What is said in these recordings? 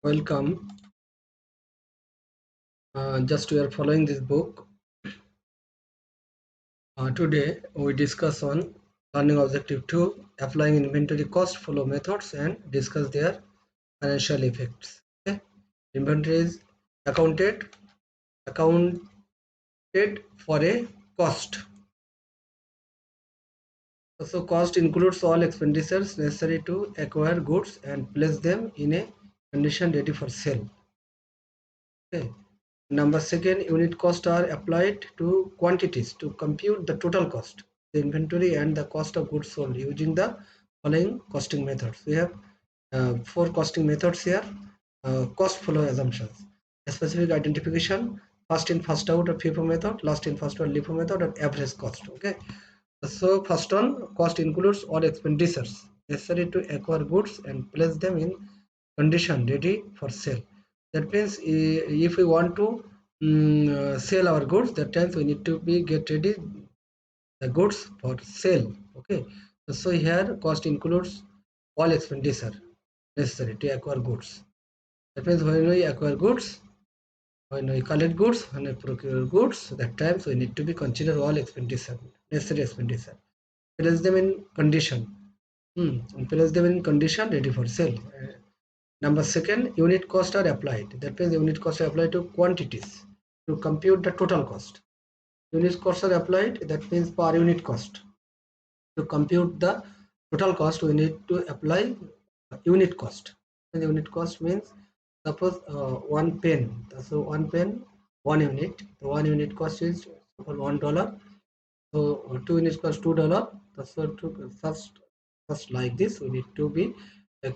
Welcome. Just we are following this book. Today we discuss on learning objective 2, applying inventory cost flow methods and discuss their financial effects. Okay. Inventory is accounted for a cost. So cost includes all expenditures necessary to acquire goods and place them in a condition ready for sale. Okay. Number second, unit costs are applied to quantities to compute the total cost, the inventory and the cost of goods sold using the following costing methods. We have four costing methods here. Cost flow assumptions, a specific identification, first in first out or FIFO method, last in first out LIFO method, and average cost. Okay. So first one, cost includes all expenditures necessary to acquire goods and place them in condition ready for sale. That means if we want to sell our goods, that times we need to be get ready the goods for sale. Okay. So here cost includes all expenditure necessary to acquire goods. That means when we acquire goods, when we collect goods, when we procure goods, that times we need to be consider all expenditure, necessary expenditure. Place them in condition. Place them in condition ready for sale. Number second, unit costs are applied. That means the unit costs are applied to quantities to compute the total cost. Unit costs are applied. That means per unit cost. To compute the total cost, we need to apply unit cost. And the unit cost means suppose one pen. So one pen, 1 unit. The 1 unit cost is $1. So 2 units cost $2. So to first like this, we need to be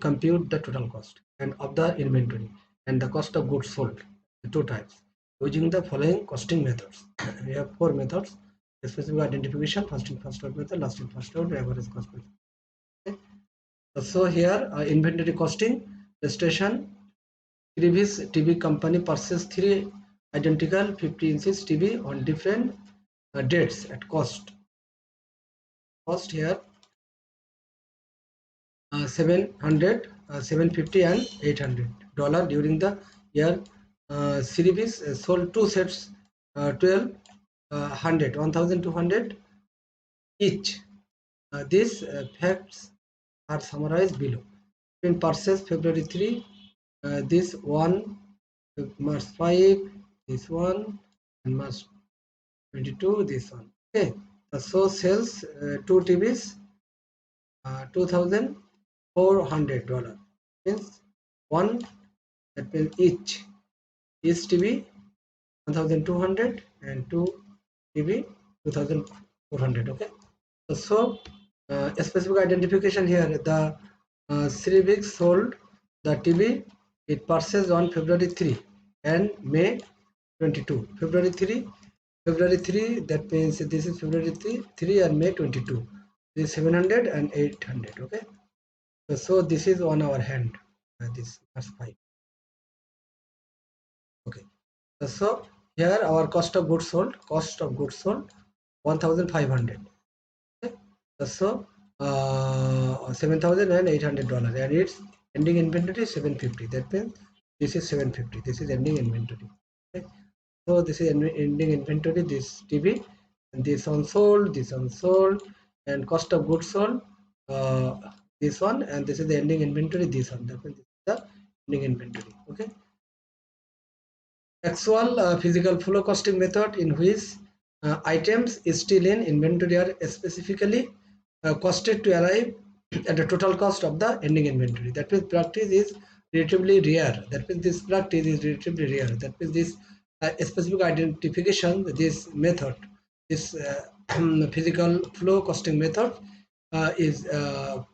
compute the total cost and of the inventory and the cost of goods sold, the two types, using the following costing methods. We have four methods: specific identification, first in first out method, last in first out, average cost method. Okay. So here inventory costing, the station previous TV company purchased 3 identical 50 inches TV on different dates at cost here 700, 750 and $800 during the year. Series sold 2 sets, 1200 each. These facts are summarized below. In purchase February 3, this one, March 5, this one, and March 22, this one. Okay. So sales 2 TVs, $2,400 means one, that means each TV 1,200 and 2 TV 2,400. Okay. So a specific identification here, the Srivik sold the TV it purchased on February 3 and May 22. February 3, that means this is February 3 and May 22. This is 700 and 800. Okay. So this is on our hand. This is 5. Okay. So here our cost of goods sold 1,500. Okay. So $7,800 and its ending inventory 750. That means this is 750. This is ending inventory. Okay. So this is ending inventory, this TV, and this unsold, and cost of goods sold, this one, and this is the ending inventory, this one. That means this is the ending inventory. Okay. Actual physical flow costing method, in which items still in inventory are specifically costed to arrive at the total cost of the ending inventory. That means practice is relatively rare. That means this practice is relatively rare. That means this specific identification, this method, this physical flow costing method is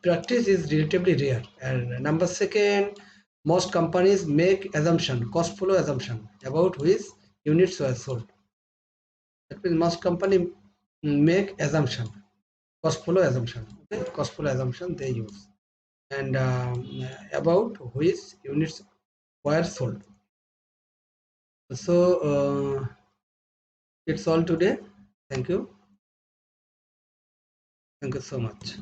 practice is relatively rare. And number second, most companies make assumption, cost flow assumption, about which units were sold. That means most company make assumption, cost flow assumption. Okay? Cost flow assumption they use, and about which units were sold. So it's all today. Thank you so much.